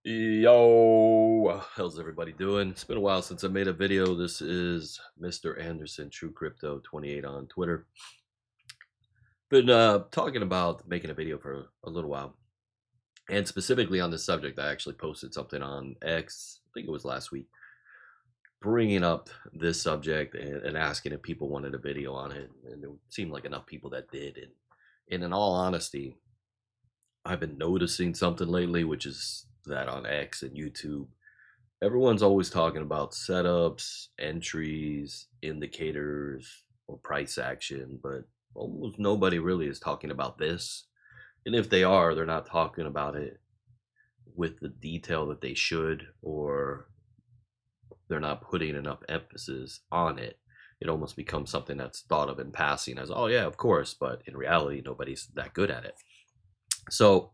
Yo, how's everybody doing? It's been a while since I made a video. This is Mr. Anderson, True Crypto 28 on Twitter. Been talking about making a video for a little while, and specifically on this subject, I actually posted something on X. I think it was last week, bringing up this subject and asking if people wanted a video on it, and it seemed like enough people that did. And in all honesty, I've been noticing something lately, which is that on X and YouTube everyone's always talking about setups, entries, indicators, or price action, but almost nobody really is talking about this. And if they are, they're not talking about it with the detail that they should, or they're not putting enough emphasis on it. It almost becomes something that's thought of in passing as, oh, yeah, of course, but in reality, nobody's that good at it. So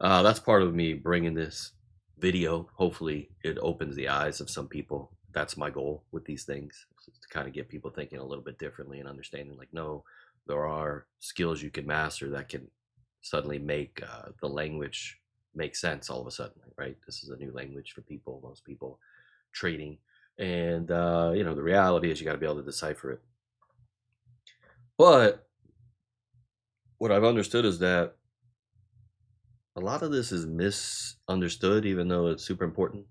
that's part of me bringing this video. Hopefully, it opens the eyes of some people. That's my goal with these things, to kind of get people thinking a little bit differently and understanding like, no, there are skills you can master that can suddenly make the language make sense all of a sudden, right? This is a new language for people, most people trading. And, the reality is you got to be able to decipher it. But what I've understood is that a lot of this is misunderstood, even though it's super important.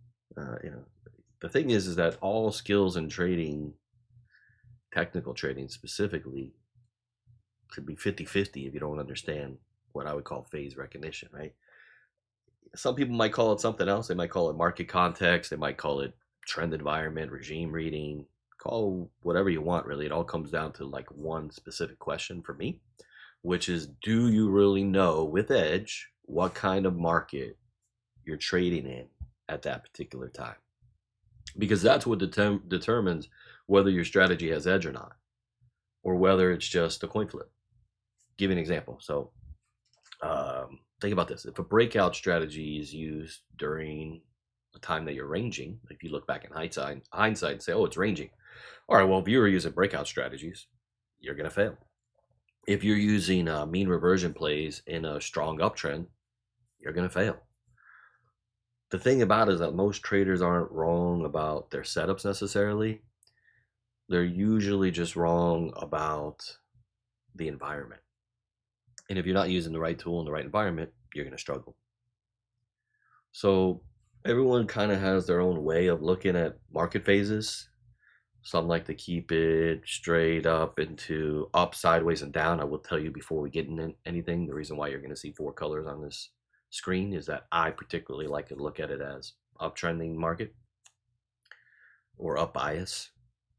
The thing is that all skills in trading, technical trading specifically, could be 50-50 if you don't understand what I would call phase recognition, right? Some people might call it something else. They might call it market context. They might call it trend environment, regime reading, call whatever you want, really. It all comes down to like one specific question for me, which is, do you really know with edge what kind of market you're trading in at that particular time? Because that's what determines whether your strategy has edge or not, or whether it's just a coin flip. Give you an example. So think about this. If a breakout strategy is used during a time that you're ranging, if you look back in hindsight and say, oh, it's ranging. All right, well, if you were using breakout strategies, you're going to fail. If you're using mean reversion plays in a strong uptrend, you're going to fail. The thing about it is that most traders aren't wrong about their setups necessarily. They're usually just wrong about the environment. And if you're not using the right tool in the right environment, you're going to struggle. So everyone kind of has their own way of looking at market phases. Some like to keep it straight up into up, sideways, and down. I will tell you before we get into anything, the reason why you're going to see four colors on this screen is that I particularly like to look at it as uptrending market or up bias,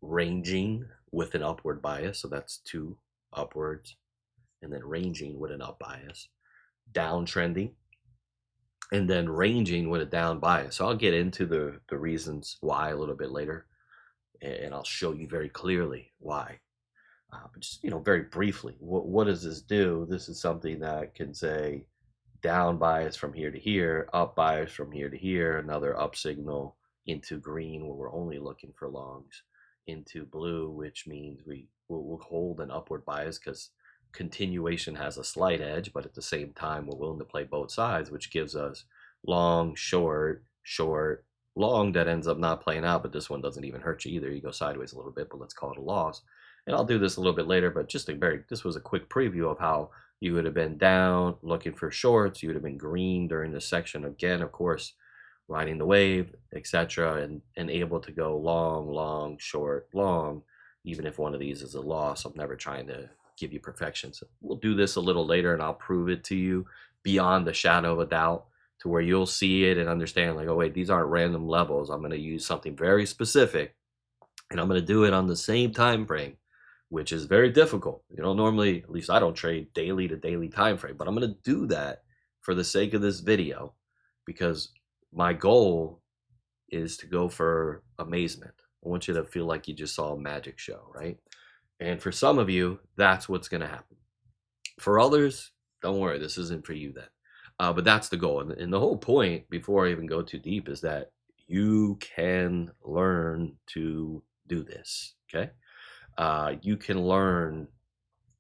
ranging with an upward bias. So that's two upwards, and then ranging with an up bias, downtrending, and then ranging with a down bias. So I'll get into the reasons why a little bit later, and I'll show you very clearly why. But just very briefly, what does this do? This is something that can say down bias from here to here, up bias from here to here, another up signal into green where we're only looking for longs, into blue, which means we'll hold an upward bias because continuation has a slight edge, but at the same time we're willing to play both sides, which gives us long, short, short, long that ends up not playing out, but this one doesn't even hurt you either. You go sideways a little bit, but let's call it a loss. And I'll do this a little bit later, but just this was a quick preview of how you would have been down looking for shorts. You would have been green during this section. Again, of course, riding the wave, etc., and able to go long, long, short, long, even if one of these is a loss. I'm never trying to give you perfection. So we'll do this a little later, and I'll prove it to you beyond the shadow of a doubt to where you'll see it and understand like, oh, wait, these aren't random levels. I'm going to use something very specific, and I'm going to do it on the same time frame, which is very difficult. Normally, at least I don't trade daily to daily time frame, but I'm going to do that for the sake of this video because my goal is to go for amazement. I want you to feel like you just saw a magic show, right? And for some of you, that's what's going to happen. For others, don't worry, this isn't for you then. But that's the goal. And the whole point, before I even go too deep, is that you can learn to do this, okay? You can learn.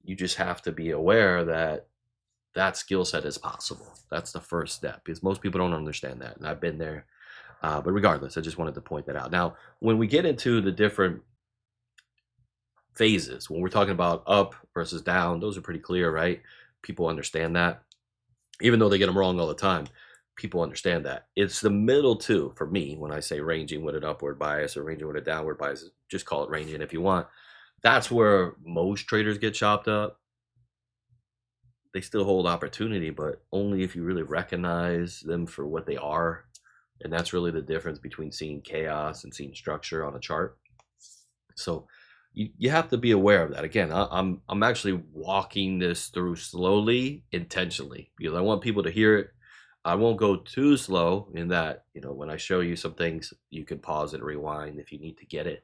You just have to be aware that that skill set is possible. That's the first step because most people don't understand that. And I've been there. But regardless, I just wanted to point that out. Now, when we get into the different phases, when we're talking about up versus down, those are pretty clear, right? People understand that. Even though they get them wrong all the time, people understand that. It's the middle two for me when I say ranging with an upward bias or ranging with a downward bias. Just call it ranging if you want. That's where most traders get chopped up. They still hold opportunity, but only if you really recognize them for what they are. And that's really the difference between seeing chaos and seeing structure on a chart. So you have to be aware of that. Again, I'm actually walking this through slowly, intentionally, because I want people to hear it. I won't go too slow in that, when I show you some things, you can pause and rewind if you need to get it.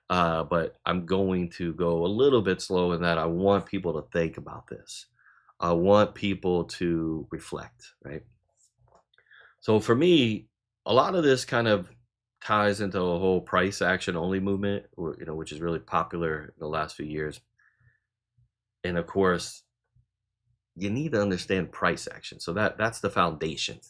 But I'm going to go a little bit slow in that I want people to think about this. I want people to reflect, right? So for me, a lot of this kind of ties into a whole price action only movement, which is really popular in the last few years. And of course, you need to understand price action. So that's the foundation.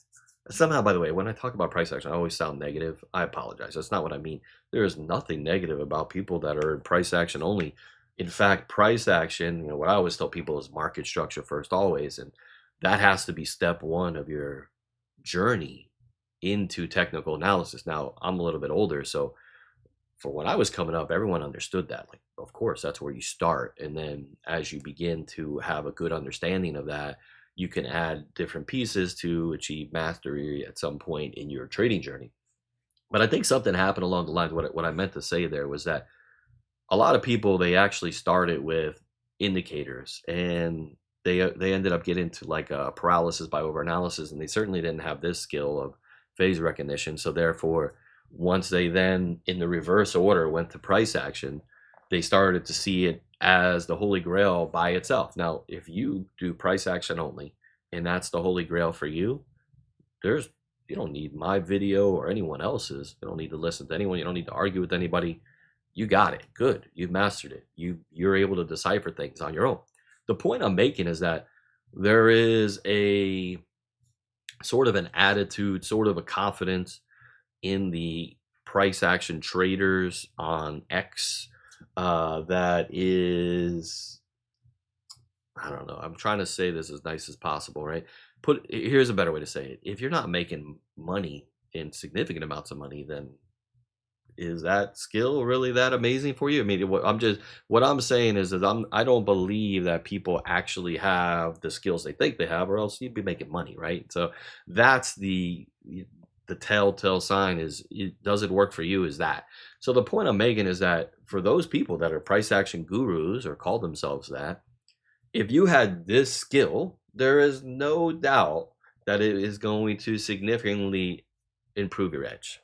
Somehow, by the way, when I talk about price action, I always sound negative. I apologize. That's not what I mean. There is nothing negative about people that are in price action only. In fact, price action, what I always tell people is market structure first always. And that has to be step one of your journey into technical analysis. Now, I'm a little bit older, so for when I was coming up, everyone understood that. Like, of course, that's where you start. And then as you begin to have a good understanding of that, you can add different pieces to achieve mastery at some point in your trading journey. But I think something happened along the lines. What I meant to say there was that a lot of people, they actually started with indicators, and they ended up getting to like a paralysis by overanalysis, and they certainly didn't have this skill of phase recognition. So therefore, once they then in the reverse order went to price action, they started to see it as the holy grail by itself. Now, if you do price action only and that's the holy grail for you, you don't need my video or anyone else's. You don't need to listen to anyone. You don't need to argue with anybody. You got it. Good. You've mastered it. You're able to decipher things on your own. The point I'm making is that there is a sort of an attitude, sort of a confidence in the price action traders on X that is, I don't know, I'm trying to say this as nice as possible, right? Here's a better way to say it. If you're not making money in significant amounts of money, then is that skill really that amazing for you? I mean, what I'm saying is that I don't believe that people actually have the skills they think they have, or else you'd be making money, right? So that's the telltale sign is, does it work for you? Is that so? The point I'm making is that for those people that are price action gurus or call themselves that, if you had this skill, there is no doubt that it is going to significantly improve your edge.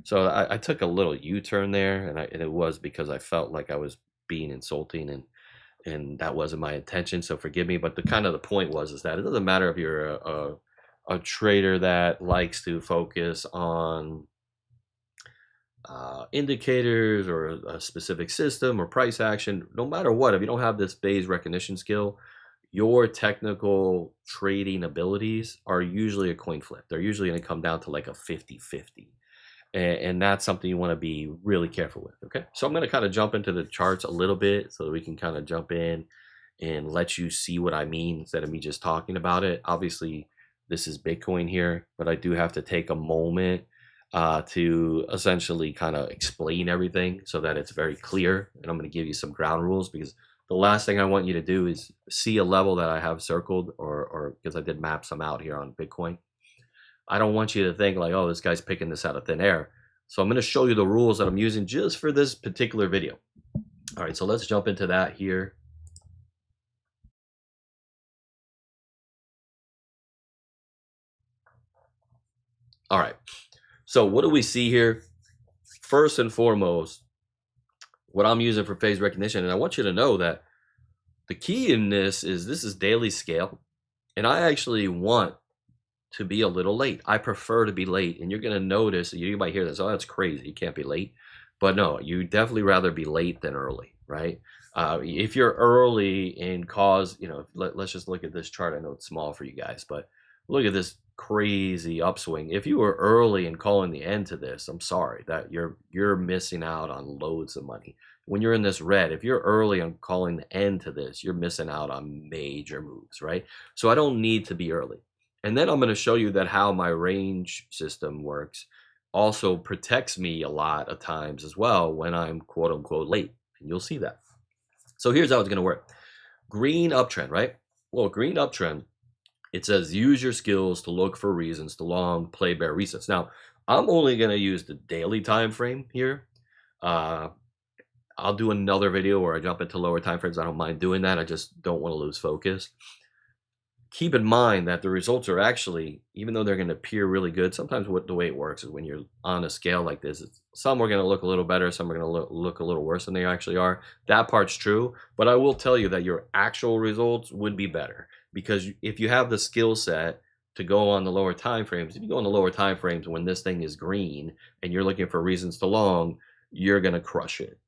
So I took a little U-turn there, and it was because I felt like I was being insulting, and that wasn't my intention. So forgive me. But the point was is that it doesn't matter if you're a trader that likes to focus on indicators or a specific system or price action. No matter what, if you don't have this phase recognition skill, your technical trading abilities are usually a coin flip. They're usually going to come down to like a 50-50. And that's something you want to be really careful with. Okay, so I'm going to kind of jump into the charts a little bit so that we can kind of jump in and let you see what I mean instead of me just talking about it. Obviously, this is Bitcoin here, but I do have to take a moment to essentially kind of explain everything so that it's very clear. And I'm going to give you some ground rules, because the last thing I want you to do is see a level that I have circled, or because I did map some out here on Bitcoin. I don't want you to think like, oh, this guy's picking this out of thin air. So I'm going to show you the rules that I'm using just for this particular video. All right, so let's jump into that here. All right, so what do we see here? First and foremost, what I'm using for phase recognition, and I want you to know that the key in this is daily scale, and I actually want to be a little late. I prefer to be late, and you're going to notice, you might hear this, oh, that's crazy, you can't be late. But no, you definitely rather be late than early, right? If you're early and cause, let's just look at this chart. I know it's small for you guys, but look at this crazy upswing. If you were early and calling the end to this, I'm sorry that you're missing out on loads of money. When you're in this red, if you're early on calling the end to this, you're missing out on major moves, right? So I don't need to be early. And then I'm going to show you that how my range system works also protects me a lot of times as well when I'm quote unquote late. And you'll see that. So here's how it's going to work. Green uptrend, right? Well, green uptrend, it says use your skills to look for reasons to long play bear resets. Now, I'm only going to use the daily time frame here. I'll do another video where I jump into lower time frames. I don't mind doing that. I just don't want to lose focus. Keep in mind that the results are actually, even though they're going to appear really good, sometimes the way it works is when you're on a scale like this, some are going to look a little better, some are going to look a little worse than they actually are. That part's true, but I will tell you that your actual results would be better, because if you have the skill set to go on the lower time frames, if you go on the lower time frames when this thing is green and you're looking for reasons to long, you're going to crush it.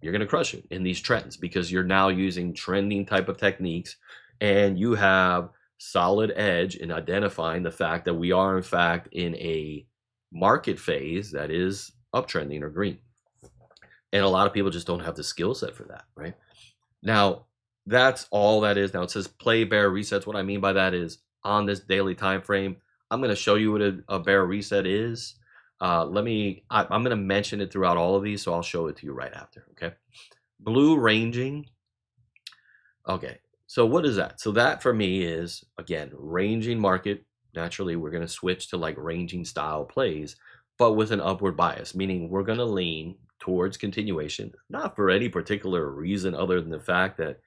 You're going to crush it in these trends because you're now using trending type of techniques, and you have solid edge in identifying the fact that we are in fact in a market phase that is uptrending or green. And a lot of people just don't have the skill set for that, right? Now, that's all that is. Now it says play bear resets. What I mean by that is on this daily time frame, I'm going to show you what a bear reset is. I'm going to mention it throughout all of these, so I'll show it to you right after, okay? Blue ranging. Okay, so what is that? So that for me is, again, ranging market. Naturally, we're going to switch to like ranging style plays, but with an upward bias, meaning we're going to lean towards continuation, not for any particular reason other than the fact that,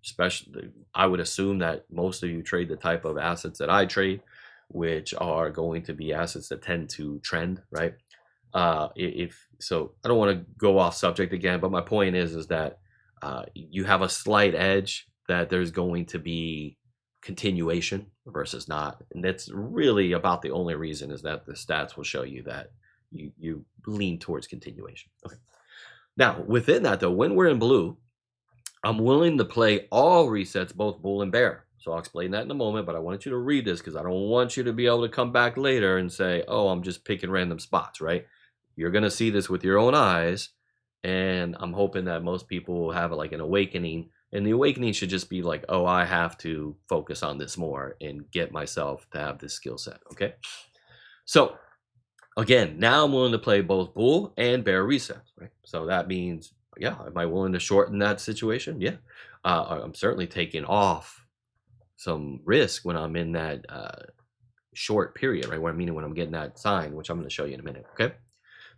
especially, I would assume that most of you trade the type of assets that I trade, which are going to be assets that tend to trend, right? If so, I don't want to go off subject again, but my point is that you have a slight edge that there's going to be continuation versus not, and that's really about the only reason, is that the stats will show you that you lean towards continuation. Okay. Now within that though, when we're in blue, I'm willing to play all resets, both bull and bear. So I'll explain that in a moment, but I wanted you to read this because I don't want you to be able to come back later and say, oh, I'm just picking random spots, right? You're going to see this with your own eyes, and I'm hoping that most people will have like an awakening, and the awakening should just be like, oh, I have to focus on this more and get myself to have this skill set, okay? So again, now I'm willing to play both bull and bear resets, right? So that means, yeah, am I willing to shorten that situation? Yeah. I'm certainly taking off some risk when I'm in that short period, right? What I mean when I'm getting that sign, which I'm going to show you in a minute, okay?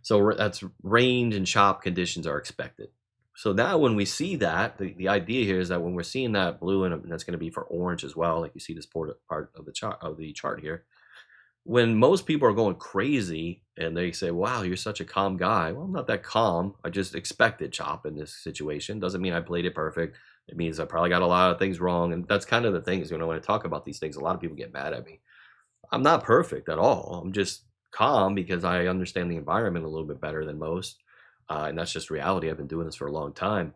So that's range and chop conditions are expected. So now when we see that, the idea here is that when we're seeing that blue, and that's going to be for orange as well, like you see this part of the chart here, when most people are going crazy and they say, wow, you're such a calm guy. Well, I'm not that calm. I just expected chop in this situation. Doesn't mean I played it perfect. It means I probably got a lot of things wrong. And that's kind of the thing is, when I talk about these things, a lot of people get mad at me. I'm not perfect at all. I'm just calm because I understand the environment a little bit better than most. And that's just reality. I've been doing this for a long time.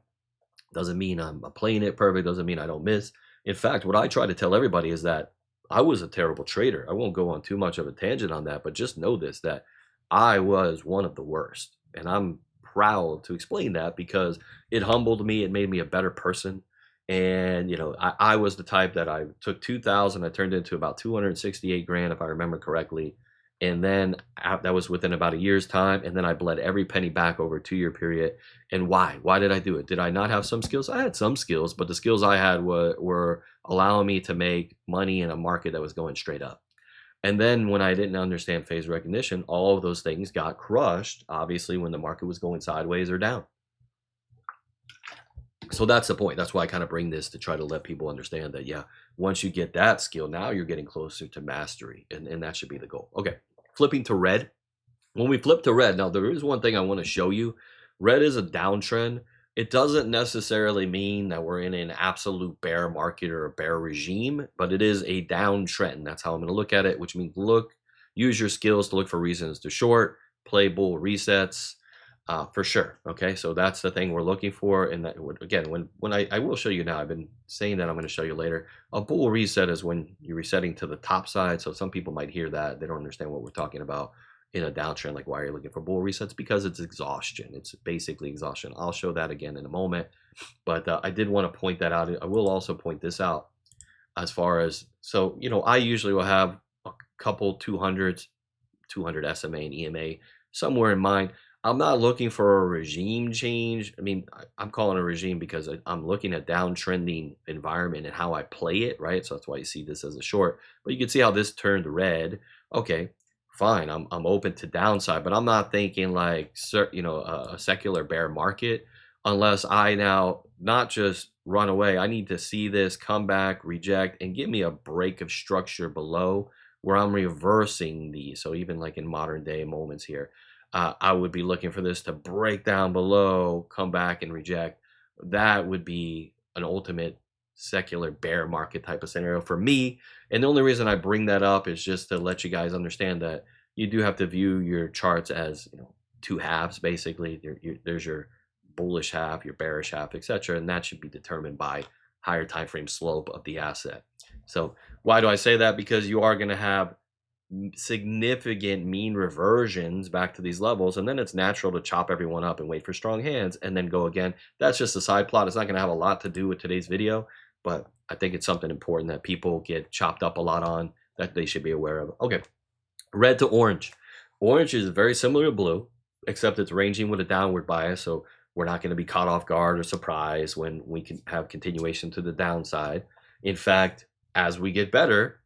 Doesn't mean I'm playing it perfect. Doesn't mean I don't miss. In fact, what I try to tell everybody is that I was a terrible trader. I won't go on too much of a tangent on that, but just know this, that I was one of the worst. And I'm proud to explain that because it humbled me. It made me a better person. And, I was the type that I took 2,000, I turned into about 268 grand, if I remember correctly. And then that was within about a year's time. And then I bled every penny back over a 2-year period. And why? Why did I do it? Did I not have some skills? I had some skills, but the skills I had were allowing me to make money in a market that was going straight up. And then when I didn't understand phase recognition, all of those things got crushed, obviously, when the market was going sideways or down. So that's the point. That's why I kind of bring this to try to let people understand that, yeah, once you get that skill, now you're getting closer to mastery. And that should be the goal. Okay, flipping to red. When we flip to red, now there is one thing I want to show you. Red is a downtrend. It doesn't necessarily mean that we're in an absolute bear market or a bear regime, but it is a downtrend. That's how I'm going to look at it, which means use your skills to look for reasons to short, play bull resets. for sure. Okay, so that's the thing we're looking for. And that again, when I will show you now, I've been saying that I'm going to show you later. A bull reset is when you're resetting to the top side. So some people might hear that they don't understand what we're talking about in a downtrend. Like, why are you looking for bull resets? Because it's exhaustion. It's basically exhaustion. I'll show that again in a moment. But I did want to point that out. I will also point this out as far as, so I usually will have a couple 200 SMA and EMA somewhere in mind. I'm not looking for a regime change. I mean, I'm calling it a regime because I'm looking at downtrending environment and how I play it, right? So that's why you see this as a short. But you can see how this turned red. Okay, fine. I'm open to downside, but I'm not thinking like a secular bear market unless I now not just run away. I need to see this come back, reject, and give me a break of structure below where I'm reversing these. So even like in modern day moments here, I would be looking for this to break down below, come back and reject. That would be an ultimate secular bear market type of scenario for me. And the only reason I bring that up is just to let you guys understand that you do have to view your charts as two halves, basically. There's your bullish half, your bearish half, etc., and that should be determined by higher time frame slope of the asset. So why do I say that? Because you are going to have significant mean reversions back to these levels, and then it's natural to chop everyone up and wait for strong hands and then go again. That's just a side plot. It's not going to have a lot to do with today's video, but I think it's something important that people get chopped up a lot on that they should be aware of. Okay, red to orange. Orange is very similar to blue, except it's ranging with a downward bias, so we're not going to be caught off guard or surprised when we can have continuation to the downside. In fact, as we get better,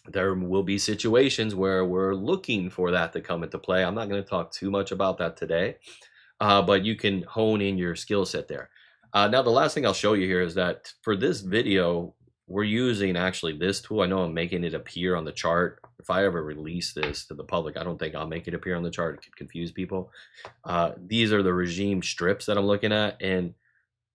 there will be situations where we're looking for that to come into play. I'm not going to talk too much about that today, but you can hone in your skill set there. Now, the last thing I'll show you here is that for this video, we're using actually this tool. I know I'm making it appear on the chart. If I ever release this to the public, I don't think I'll make it appear on the chart. It could confuse people. These are the regime strips that I'm looking at. And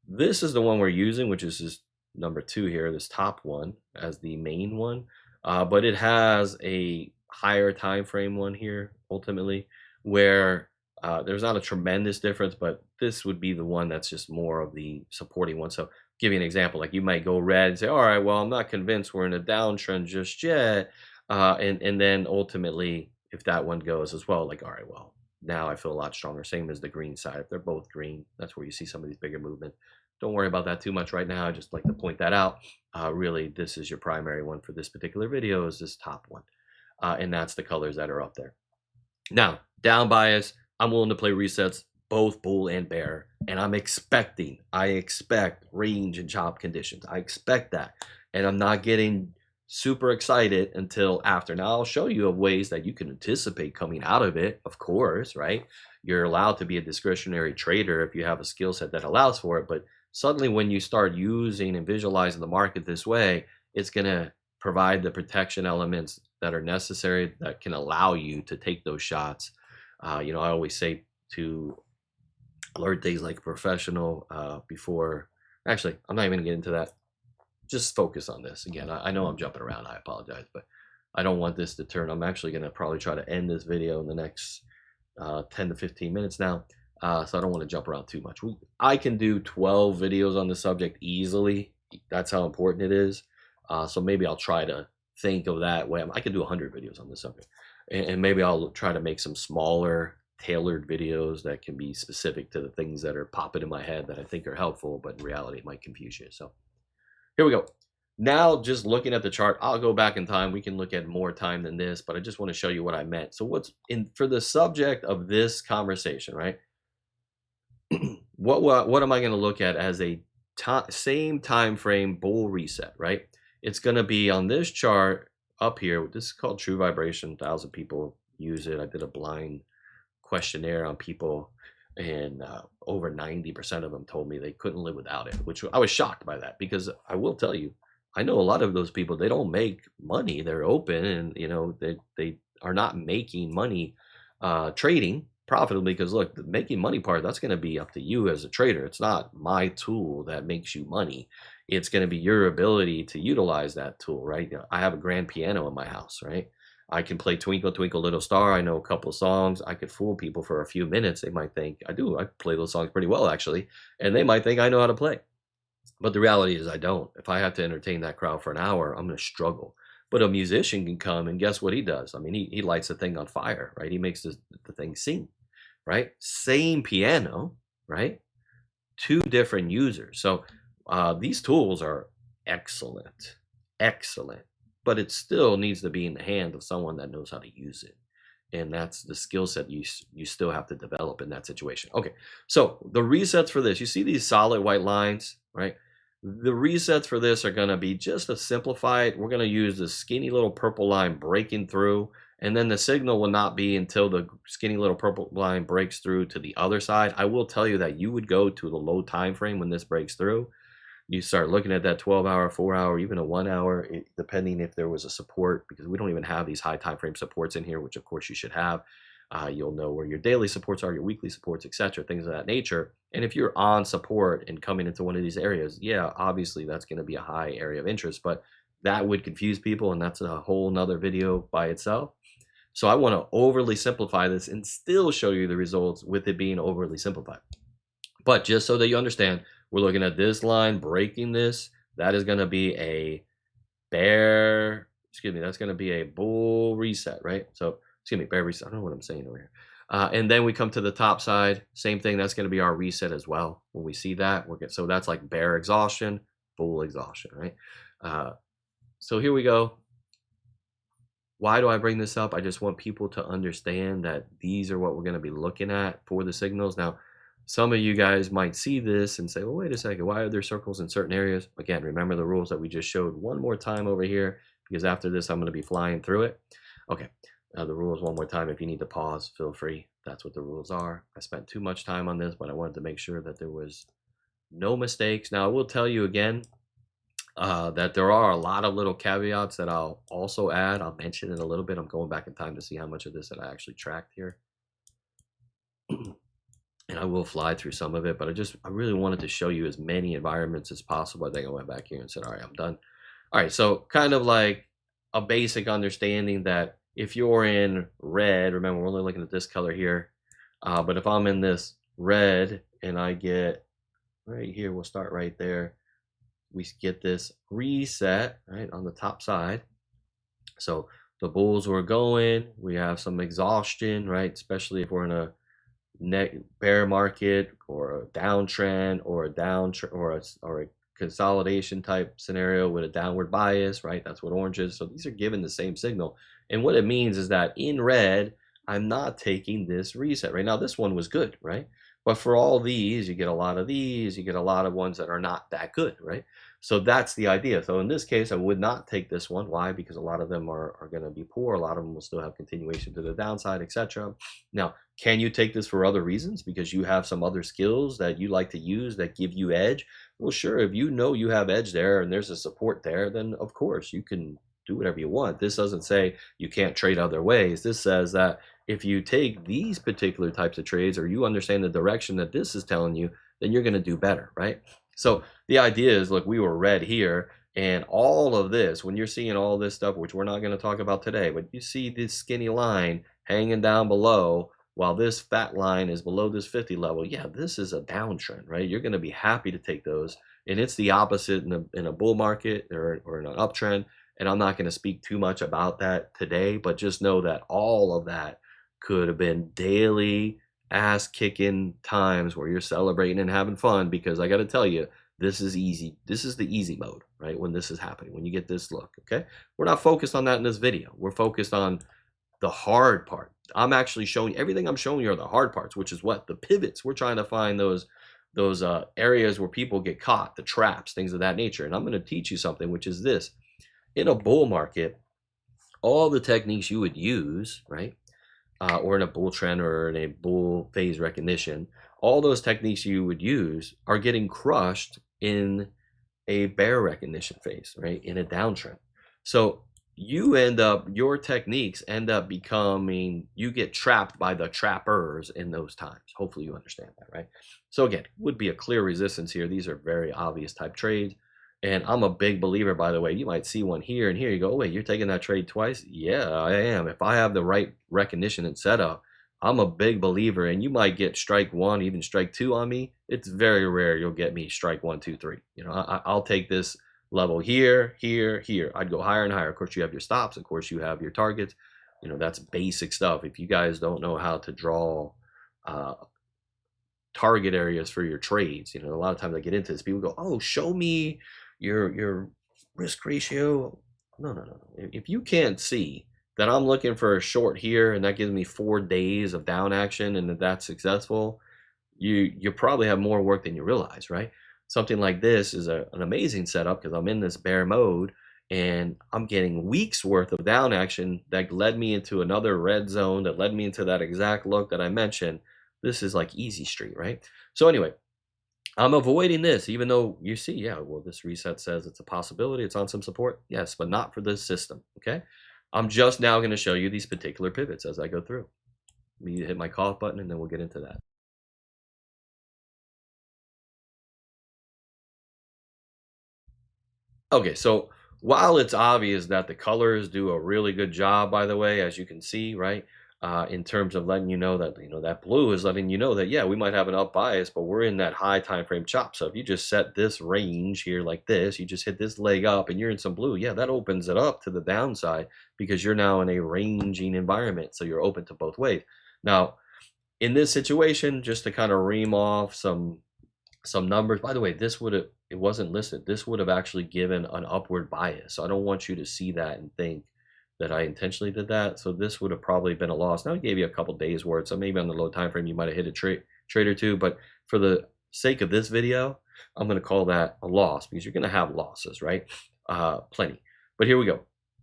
this is the one we're using, which is this number 2 here, this top one as the main one. But it has a higher time frame one here, ultimately, where there's not a tremendous difference, but this would be the one that's just more of the supporting one. So give you an example, like you might go red and say, all right, well, I'm not convinced we're in a downtrend just yet. And then ultimately, if that one goes as well, like, all right, well, now I feel a lot stronger. Same as the green side. If they're both green, that's where you see some of these bigger movements. Don't worry about that too much right now. I just like to point that out. Really, this is your primary one for this particular video, is this top one. And that's the colors that are up there. Now, down bias, I'm willing to play resets, both bull and bear. And I expect range and chop conditions. I expect that. And I'm not getting super excited until after. Now, I'll show you ways that you can anticipate coming out of it, of course, right? You're allowed to be a discretionary trader if you have a skill set that allows for it. But suddenly when you start using and visualizing the market this way, it's going to provide the protection elements that are necessary that can allow you to take those shots. I always say to learn things like professional before. Actually, I'm not even going to get into that. Just focus on this. Again, I know I'm jumping around. I apologize, but I don't want this to turn. I'm actually going to probably try to end this video in the next 10 to 15 minutes now. So I don't want to jump around too much. I can do 12 videos on the subject easily. That's how important it is. So maybe I'll try to think of that way. I can do 100 videos on this subject. And maybe I'll try to make some smaller, tailored videos that can be specific to the things that are popping in my head that I think are helpful, but in reality, it might confuse you. So here we go. Now, just looking at the chart, I'll go back in time. We can look at more time than this, but I just want to show you what I meant. So what's in for the subject of this conversation, right? What am I going to look at as a same time frame bull reset, right? It's going to be on this chart up here. This is called True Vibration. 1,000 people use it. I did a blind questionnaire on people, and over 90% of them told me they couldn't live without it, which I was shocked by that, because I will tell you, I know a lot of those people, they don't make money. They're open, and they are not making money trading profitably, because look, the making money part, that's going to be up to you as a trader. It's not my tool that makes you money. It's going to be your ability to utilize that tool, right? I have a grand piano in my house, right? I can play Twinkle Twinkle Little Star. I know a couple songs. I could fool people for a few minutes. They might think I do. I play those songs pretty well, actually, and they might think I know how to play. But the reality is I don't. If I have to entertain that crowd for an hour, I'm going to struggle. But a musician can come and guess what he does? I mean, he lights the thing on fire, right? He makes the thing sing, right? Same piano, right? Two different users. So these tools are excellent, excellent, but it still needs to be in the hand of someone that knows how to use it. And that's the skill set you still have to develop in that situation. Okay, so the resets for this, you see these solid white lines, right? The resets for this are going to be just a simplified. We're going to use the skinny little purple line breaking through, and then the signal will not be until the skinny little purple line breaks through to the other side. I will tell you that you would go to the low time frame when this breaks through. You start looking at that 12-hour, 4-hour, even a 1-hour, depending if there was a support, because we don't even have these high time frame supports in here, which of course you should have. You'll know where your daily supports are, your weekly supports, etc., things of that nature. And if you're on support and coming into one of these areas, yeah, obviously that's going to be a high area of interest, but that would confuse people, and that's a whole nother video by itself. So I want to overly simplify this and still show you the results with it being overly simplified. But just so that you understand, we're looking at this line, breaking this. That is going to be a bear, excuse me, that's going to be a bull reset, right? So, excuse me, bear reset. I don't know what I'm saying over here. And then we come to the top side, same thing. That's going to be our reset as well. When we see that, so that's like bear exhaustion, bull exhaustion, right? So here we go. Why do I bring this up? I just want people to understand that these are what we're going to be looking at for the signals. Now, some of you guys might see this and say, well, wait a second, why are there circles in certain areas? Again, remember the rules that we just showed one more time over here, because after this, I'm going to be flying through it. Okay, the rules one more time. If you need to pause, feel free. That's what the rules are. I spent too much time on this, but I wanted to make sure that there was no mistakes. Now, I will tell you again that there are a lot of little caveats that I'll also add. I'll mention in a little bit. I'm going back in time to see how much of this that I actually tracked here. And I will fly through some of it, but I really wanted to show you as many environments as possible. I think I went back here and said, all right, I'm done. All right, so kind of like a basic understanding that if you're in red, remember we're only looking at this color here, but if I'm in this red and I get right here, we'll start right there. We get this reset right on the top side. So the bulls were going, we have some exhaustion, right? Especially if we're in a bear market or a downtrend or a consolidation type scenario with a downward bias, right? That's what orange is. So these are given the same signal. And what it means is that in red, I'm not taking this reset right now. This one was good, right? But for all these, you get a lot of these, you get a lot of ones that are not that good, right? So that's the idea. So in this case, I would not take this one. Why? Because a lot of them are going to be poor. A lot of them will still have continuation to the downside, etc. Now, can you take this for other reasons? Because you have some other skills that you like to use that give you edge? Well, sure. If you know you have edge there and there's a support there, then of course you can do whatever you want. This doesn't say you can't trade other ways. This says that if you take these particular types of trades or you understand the direction that this is telling you, then you're going to do better, right? So the idea is, look, we were red here, and all of this, when you're seeing all this stuff, which we're not going to talk about today, but you see this skinny line hanging down below while this fat line is below this 50 level. Yeah, this is a downtrend, right? You're going to be happy to take those, and it's the opposite in a bull market or in an uptrend, and I'm not going to speak too much about that today, but just know that all of that could have been daily ass-kicking times where you're celebrating and having fun, because I got to tell you, this is easy. This is the easy mode, right? When this is happening, when you get this look, okay? We're not focused on that in this video. We're focused on the hard part. I'm actually showing everything I'm showing you are the hard parts, which is what? The pivots. We're trying to find those areas where people get caught, the traps, things of that nature. And I'm going to teach you something, which is this. In a bull market, all the techniques you would use, right? Or in a bull trend or in a bull phase recognition, all those techniques you would use are getting crushed in a bear recognition phase, right? In a downtrend. So your techniques end up becoming, you get trapped by the trappers in those times. Hopefully you understand that, right? So again, would be a clear resistance here. These are very obvious type trades. And I'm a big believer, by the way. You might see one here and here. You go, oh, wait, you're taking that trade twice? Yeah, I am. If I have the right recognition and setup, I'm a big believer. And you might get strike one, even strike two on me. It's very rare you'll get me strike one, two, three. You know, I'll take this level here, here, here. I'd go higher and higher. Of course, you have your stops. Of course, you have your targets. You know, that's basic stuff. If you guys don't know how to draw uh, target areas for your trades. You know, a lot of times I get into this, people go, "Oh, show me your risk ratio." No, no, no, no. If you can't see that I'm looking for a short here and that gives me 4 days of down action and that that's successful, you probably have more work than you realize, right? Something like this is an amazing setup because I'm in this bear mode and I'm getting weeks worth of down action that led me into another red zone that led me into that exact look that I mentioned. This is like easy street, right? So anyway, I'm avoiding this, even though you see, yeah, well, this reset says it's a possibility, it's on some support. Yes, but not for this system, okay? I'm just now going to show you these particular pivots as I go through. Let me hit my call button and then we'll get into that. Okay, so while it's obvious that the colors do a really good job, by the way, as you can see, right, in terms of letting you know that blue is letting you know that yeah, we might have an up bias, but we're in that high time frame chop. So if you just set this range here like this, you just hit this leg up, and you're in some blue, yeah, that opens it up to the downside because you're now in a ranging environment, so you're open to both ways. Now, in this situation, just to kind of ream off some numbers. By the way, this would have it wasn't listed. This would have actually given an upward bias. So I don't want you to see that and think that I intentionally did that. So this would have probably been a loss. Now I gave you a couple days worth. So maybe on the low time frame you might have hit a trade or two. But for the sake of this video, I'm going to call that a loss because you're going to have losses, right? Plenty. But here we go.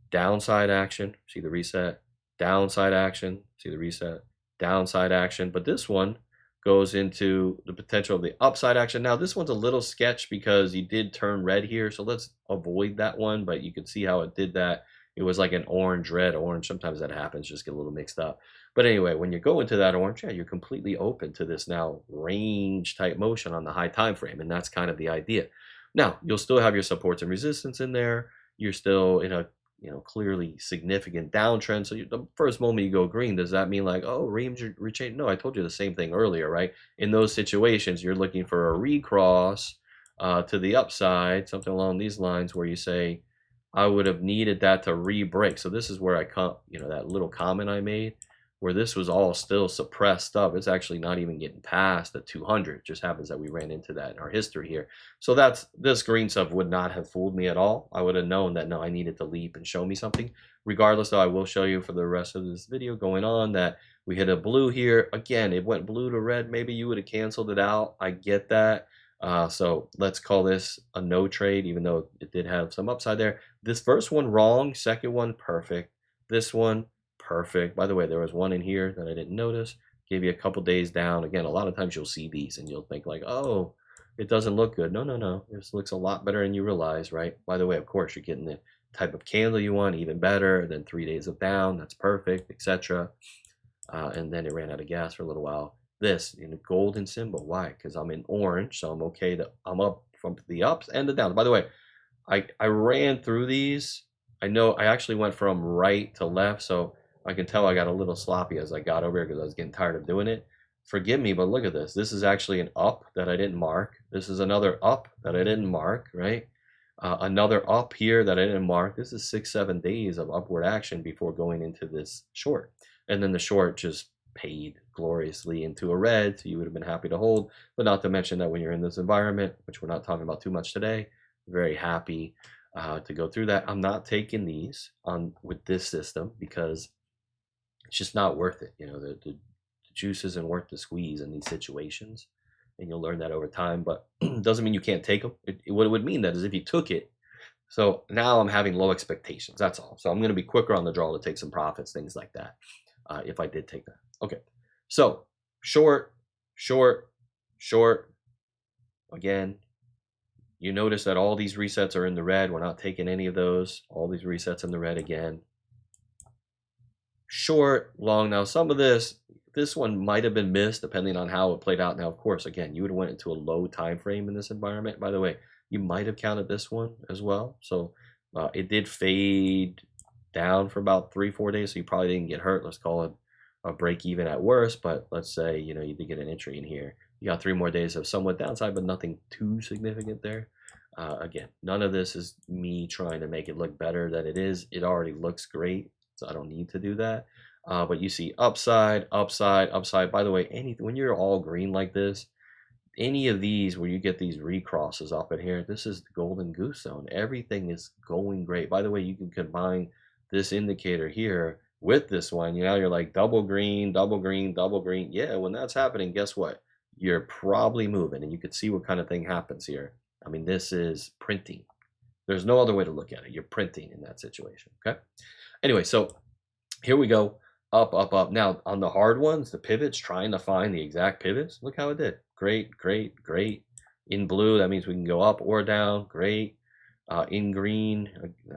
Downside action. See the reset. Downside action. See the reset. Downside action. But this one goes into the potential of the upside action. Now, this one's a little sketch because he did turn red here, so let's avoid that one, but you can see how it did that. It was like an orange, red, orange. Sometimes that happens, just get a little mixed up. But anyway, when you go into that orange, yeah, you're completely open to this now range type motion on the high time frame, and that's kind of the idea. Now, you'll still have your supports and resistance in there. You're still in a clearly significant downtrend. So the first moment you go green, does that mean like, oh, range rechange? No, I told you the same thing earlier, right? In those situations, you're looking for a recross to the upside, something along these lines where you say, I would have needed that to re-break. So this is where I come, that little comment I made where this was all still suppressed up. It's actually not even getting past the 200. It just happens that we ran into that in our history here. So this green stuff would not have fooled me at all. I would have known that, no, I needed to leap and show me something. Regardless, though, I will show you for the rest of this video going on that we hit a blue here. Again, it went blue to red. Maybe you would have canceled it out. I get that. So let's call this a no trade, even though it did have some upside there. This first one wrong, second one perfect. This one perfect. By the way, there was one in here that I didn't notice. Gave you a couple days down. Again, a lot of times you'll see these and you'll think like, oh, it doesn't look good. No, no, no. This looks a lot better than you realize, right? By the way, of course, you're getting the type of candle you want, even better than 3 days of down. That's perfect, etc. And then it ran out of gas for a little while. This in a golden symbol. Why? Because I'm in orange, so I'm okay. I'm up from the ups and the downs. By the way, I ran through these. I know I actually went from right to left, so I can tell I got a little sloppy as I got over here because I was getting tired of doing it. Forgive me, but look at this. This is actually an up that I didn't mark. This is another up that I didn't mark, right? Another up here that I didn't mark. This is 6-7 days of upward action before going into this short. And then the short just paid gloriously into a red, so you would have been happy to hold. But not to mention that when you're in this environment, which we're not talking about too much today, very happy to go through that. I'm not taking these on with this system because it's just not worth it. The juice isn't worth the squeeze in these situations, and you'll learn that over time. But doesn't mean you can't take them. What it would mean that is if you took it. So now I'm having low expectations. That's all. So I'm going to be quicker on the draw to take some profits, things like that. If I did take that. Okay. So short, short, short. Again, you notice that all these resets are in the red. We're not taking any of those. All these resets in the red again. Short, long. Now, some of this one might have been missed depending on how it played out. Now, of course, again, you would have went into a low time frame in this environment. By the way, You might have counted this one as well. So it did fade down for about 3-4 days, so you probably didn't get hurt. Let's call it a break even at worst, but let's say, you know, you did get an entry in here. You got 3 more days of somewhat downside, but nothing too significant there. Again, none of this is me trying to make it look better than it is. It already looks great, so I don't need to do that. But you see upside, upside, upside. By the way, when you're all green like this, any of these where you get these recrosses up in here, this is the golden goose zone. Everything is going great. By the way, you can combine this indicator here with this one. You know, you're like double green, double green, double green. Yeah, when that's happening, guess what? You're probably moving, and you can see what kind of thing happens here. I mean, this is printing. There's no other way to look at it. You're printing in that situation, okay? Anyway, so here we go. Up, up, up. Now, on the hard ones, the pivots, trying to find the exact pivots. Look how it did. Great, great, great. In blue, that means we can go up or down. Great. In green,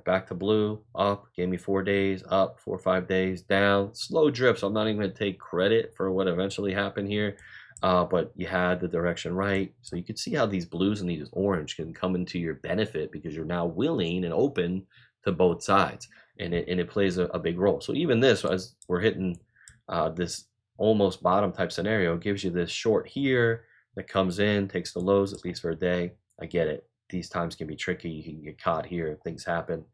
back to blue, up. Gave me 4 days, up, 4 or 5 days, down. Slow drip, so I'm not even going to take credit for what eventually happened here. But you had the direction right. So you could see how these blues and these orange can come into your benefit because you're now willing and open to both sides. And it plays a big role. So even this, as we're hitting this almost bottom type scenario, gives you this short here that comes in, takes the lows at least for a day. I get it. These times can be tricky. You can get caught here. Things happen.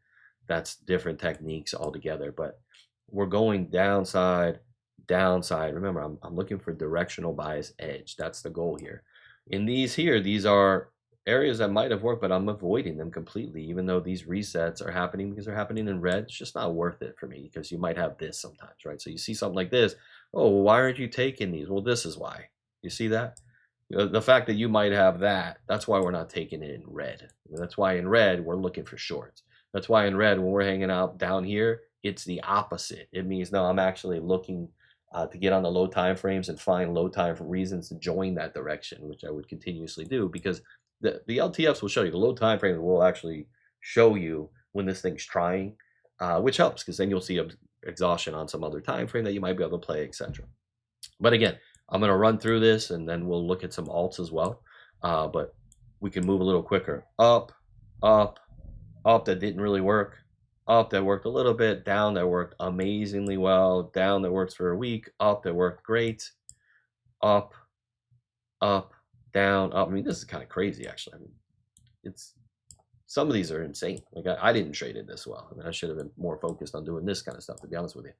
That's different techniques altogether. But we're going downside, downside. Remember, I'm looking for directional bias edge. That's the goal here. In these here, these are areas that might have worked, but I'm avoiding them completely, even though these resets are happening because they're happening in red. It's just not worth it for me because you might have this sometimes, right? So you see something like this. Oh, well, why aren't you taking these? Well, this is why. You see that? The fact that you might have that, that's why we're not taking it in red. That's why in red, we're looking for shorts. That's why in red, when we're hanging out down here, it's the opposite. It means, no, I'm actually looking to get on the low time frames and find low time reasons to join that direction, which I would continuously do because the LTFs will show you. The low time frames will actually show you when this thing's trying, which helps because then you'll see exhaustion on some other time frame that you might be able to play, etc. But again, I'm going to run through this and then we'll look at some alts as well. But we can move a little quicker. Up, up, up that didn't really work. Up that worked a little bit. Down that worked amazingly well. Down that works for a week. Up that worked great. Up, up, down, up. I mean, this is kind of crazy, actually. I mean, it's some of these are insane. Like I didn't trade it this well. I mean, I should have been more focused on doing this kind of stuff, to be honest with you.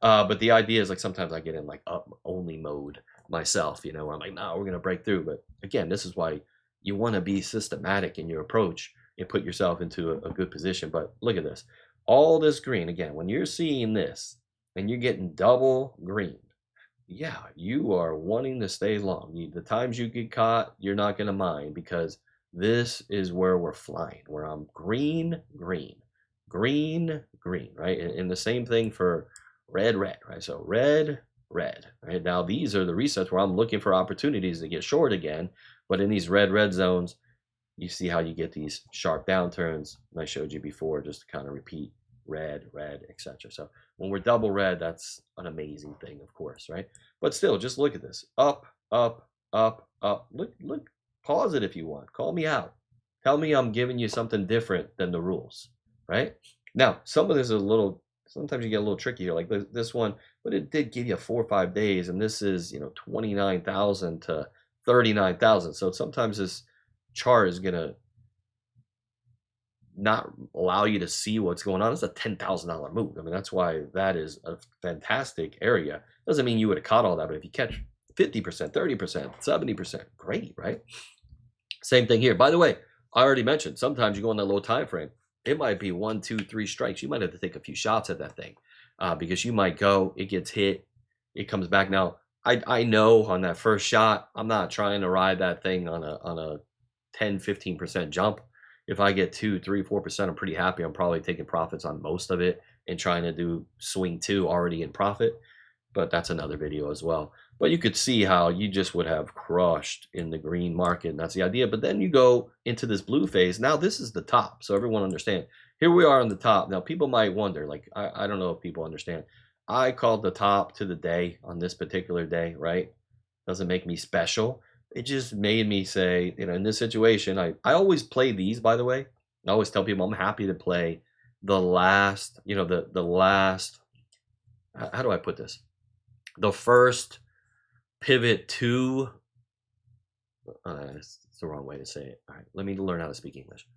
But the idea is like sometimes I get in like up only mode myself, you know, where I'm like, no, we're gonna break through. But again, this is why you want to be systematic in your approach and put yourself into a good position. But look at this, all this green again. When you're seeing this and you're getting double green, yeah, you are wanting to stay long. The times you get caught, you're not gonna mind because this is where we're flying. Where I'm green, green, green, green, right? And the same thing for red, red, right? So red, red, right? Now these are the resets where I'm looking for opportunities to get short again. But in these red, red zones, you see how you get these sharp downturns. And I showed you before, just to kind of repeat red, red, etc. So when we're double red, that's an amazing thing, of course, right? But still, just look at this. Up, up, up, up. Look, pause it if you want. Call me out. Tell me I'm giving you something different than the rules, right? Now, some of this is a little, sometimes you get a little tricky here, like this one, but it did give you 4 or 5 days, and this is, 29,000 to 39,000. So sometimes this chart is gonna not allow you to see what's going on. It's a $10,000 move. I mean, that's why that is a fantastic area. Doesn't mean you would have caught all that, but if you catch 50%, 30%, 70%, great, right? Same thing here. By the way, I already mentioned, sometimes you go on that low time frame. It might be 1, 2, 3 strikes. You might have to take a few shots at that thing because you might go, it gets hit, it comes back. Now, I know on that first shot, I'm not trying to ride that thing on a 10, 15% jump. If I get 2, 3, 4%, I'm pretty happy. I'm probably taking profits on most of it and trying to do swing 2 already in profit. But that's another video as well. But you could see how you just would have crushed in the green market. And that's the idea. But then you go into this blue phase. Now this is the top. So everyone understand. Here we are on the top. Now people might wonder, like, I don't know if people understand. I called the top to the day on this particular day, right? Doesn't make me special. it just made me say, in this situation, I always play these, by the way. I always tell people I'm happy to play the last, the last, how do I put this? The first pivot to, it's the wrong way to say it. All right, let me learn how to speak English.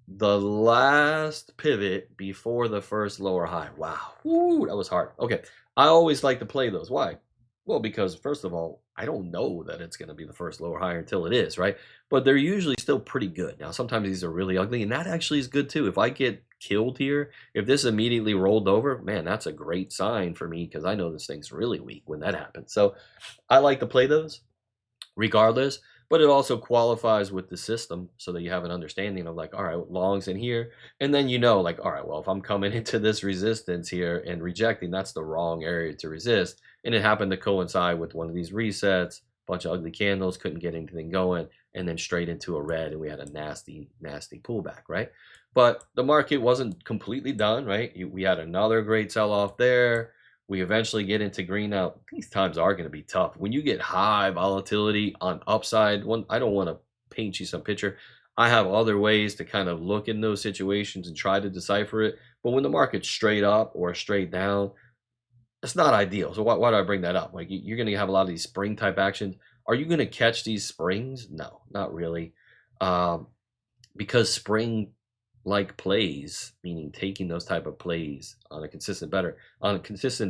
The last pivot before the first lower high. Wow. Woo, that was hard. Okay. I always like to play those. Why? Well, because first of all, I don't know that it's going to be the first lower high until it is, right? But they're usually still pretty good. Now, sometimes these are really ugly, and that actually is good too. If I get killed here, if this immediately rolled over, man, that's a great sign for me because I know this thing's really weak when that happens. So I like to play those regardless, but it also qualifies with the system so that you have an understanding of like, all right, longs in here, and then like, all right, well, if I'm coming into this resistance here and rejecting, that's the wrong area to resist, and it happened to coincide with one of these resets, bunch of ugly candles, couldn't get anything going, and then straight into a red, and we had a nasty pullback, right? But the market wasn't completely done, right? We had another great sell-off there. We eventually get into green. Now, these times are going to be tough. When you get high volatility on upside, I don't want to paint you some picture. I have other ways to kind of look in those situations and try to decipher it. But when the market's straight up or straight down, it's not ideal. So why do I bring that up? Like you're going to have a lot of these spring type actions. Are you going to catch these springs? No, not really. Um, because spring like plays, meaning taking those type of plays on a consistent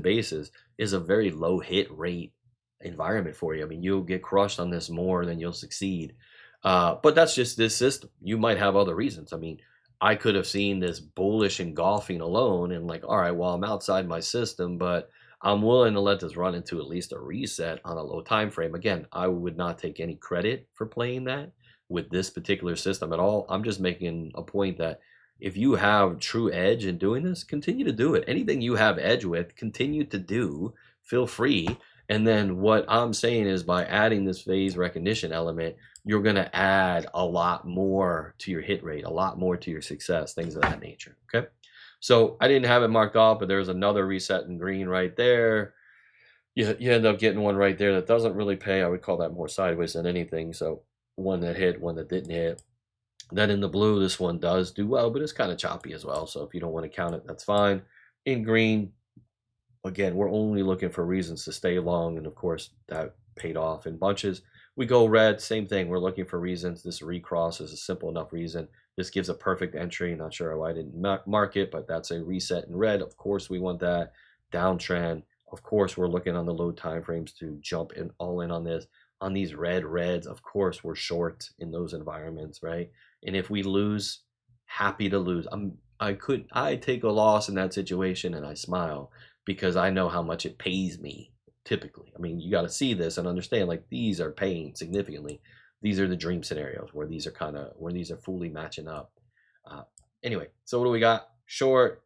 basis, is a very low hit rate environment for you. I mean, you'll get crushed on this more than you'll succeed. But that's just this system. You might have other reasons. I mean, I could have seen this bullish engulfing alone and like, all right, well, I'm outside my system, but I'm willing to let this run into at least a reset on a low time frame. Again, I would not take any credit for playing that with this particular system at all. I'm just making a point that if you have true edge in doing this, continue to do it. Anything you have edge with, continue to do. Feel free. And then what I'm saying is by adding this phase recognition element, you're going to add a lot more to your hit rate, a lot more to your success, things of that nature. Okay. So I didn't have it marked off, but there's another reset in green right there. You end up getting one right there that doesn't really pay. I would call that more sideways than anything. So one that hit, one that didn't hit. Then in the blue, this one does do well, but it's kind of choppy as well. So if you don't want to count it, that's fine. In green, again, we're only looking for reasons to stay long. And of course, that paid off in bunches. We go red, same thing. We're looking for reasons. This recross is a simple enough reason. This gives a perfect entry. Not sure why I didn't mark it, but that's a reset in red. Of course, we want that. Downtrend. Of course, we're looking on the low time frames to jump in all in on this. On these reds, of course, we're short in those environments, right? And if we lose, happy to lose. I take a loss in that situation and I smile because I know how much it pays me typically. I mean, you got to see this and understand like these are paying significantly. These are the dream scenarios where these are fully matching up. Uh, anyway, so what do we got? Short,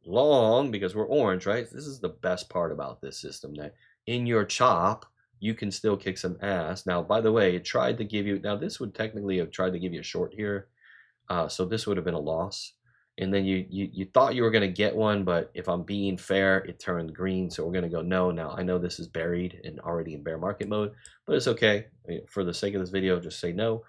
long, because we're orange, right? This is the best part about this system, that in your chop, you can still kick some ass. Now, by the way, it tried to give you, now this would technically have tried to give you a short here. So this would have been a loss. And then you thought you were going to get one, but if I'm being fair, it turned green. So we're going to go no. Now, I know this is buried and already in bear market mode, but it's okay. I mean, for the sake of this video, just say no.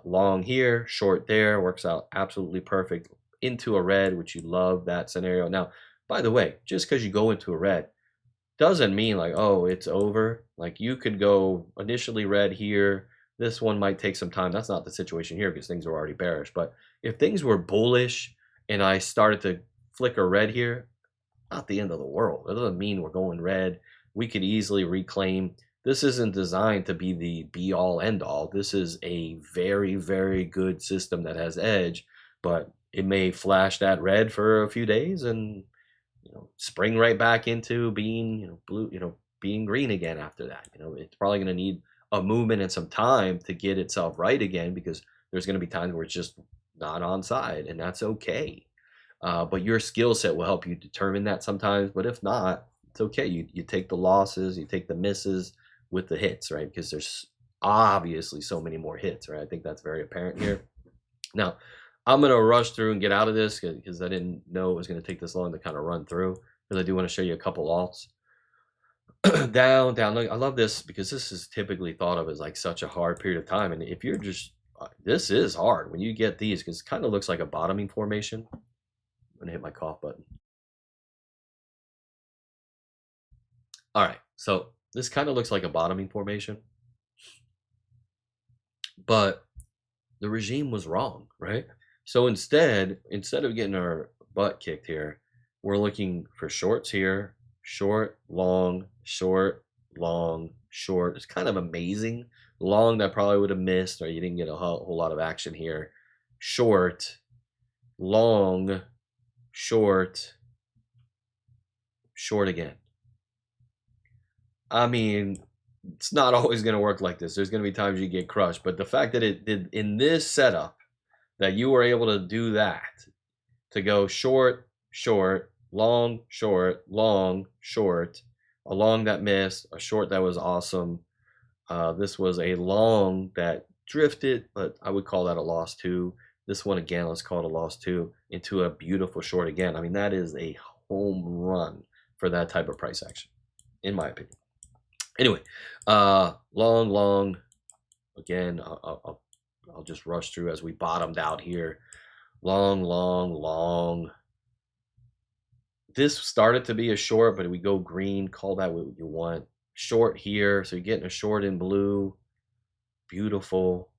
Long here, short there, works out absolutely perfect. Into a red, which you love that scenario. Now, by the way, just because you go into a red doesn't mean like, oh, it's over. Like you could go initially red here. This one might take some time. That's not the situation here because things are already bearish. But if things were bullish and I started to flicker red here, not the end of the world. That doesn't mean we're going red. We could easily reclaim. This isn't designed to be the be all end all. This is a very, very good system that has edge, but it may flash that red for a few days and spring right back into being blue, being green again after that. It's probably going to need a movement and some time to get itself right again because there's going to be times where it's just not on side, and that's okay. But your skill set will help you determine that sometimes. But if not, it's okay. You take the losses, you take the misses with the hits, right? Because there's obviously so many more hits, right? I think that's very apparent here. Now, I'm going to rush through and get out of this because I didn't know it was going to take this long to kind of run through, because I do want to show you a couple alts. Down, down. Look, I love this because this is typically thought of as like such a hard period of time. And if you're just, this is hard when you get these because it kind of looks like a bottoming formation. I'm going to hit my cough button. All right. So this kind of looks like a bottoming formation, but the regime was wrong, right? So instead of getting our butt kicked here, we're looking for shorts here, short, long, short, long, short. It's kind of amazing. Long that probably would have missed, or you didn't get a whole lot of action here. Short, long, short, short again. I mean, it's not always going to work like this. There's going to be times you get crushed, but the fact that it did in this setup, that you were able to do that, to go short, short, long, short, long, short, a long that missed, a short that was awesome. This was a long that drifted, but I would call that a loss too. This one again, let's call it a loss too, into a beautiful short again. I mean, that is a home run for that type of price action, in my opinion. Anyway, long, long, again, I'll just rush through as we bottomed out here. Long, long, long. This started to be a short, but we go green, call that what you want. Short here, so you're getting a short in blue. Beautiful.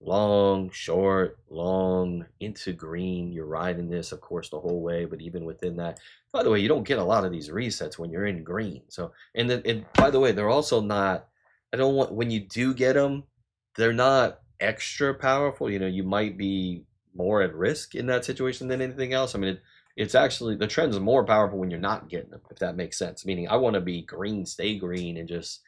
Long, short, long, into green. You're riding this, of course, the whole way, but even within that. By the way, you don't get a lot of these resets when you're in green. So, and by the way, they're also not, I don't want, when you do get them, they're not extra powerful. You know, you might be more at risk in that situation than anything else. I mean, it's actually, the trend is more powerful when you're not getting them, if that makes sense. Meaning, I want to be green, stay green, and just,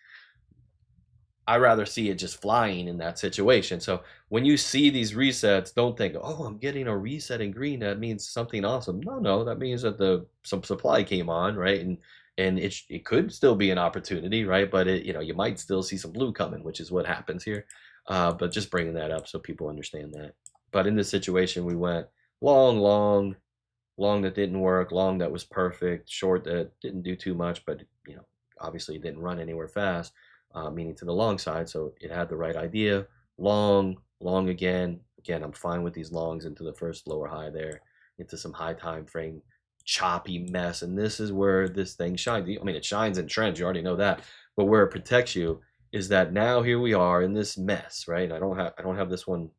I rather see it just flying in that situation. So when you see these resets, don't think, oh, I'm getting a reset in green. That means something awesome. No, that means that some supply came on, right? And it could still be an opportunity, right? But you might still see some blue coming, which is what happens here. But just bringing that up so people understand that. But in this situation, we went long, long, long that didn't work, long that was perfect, short that didn't do too much, but obviously it didn't run anywhere fast, meaning to the long side. So it had the right idea. Long, long again. Again, I'm fine with these longs into the first lower high there, into some high time frame choppy mess. And this is where this thing shines. I mean, it shines in trends. You already know that. But where it protects you is that now here we are in this mess, right? I don't have this one.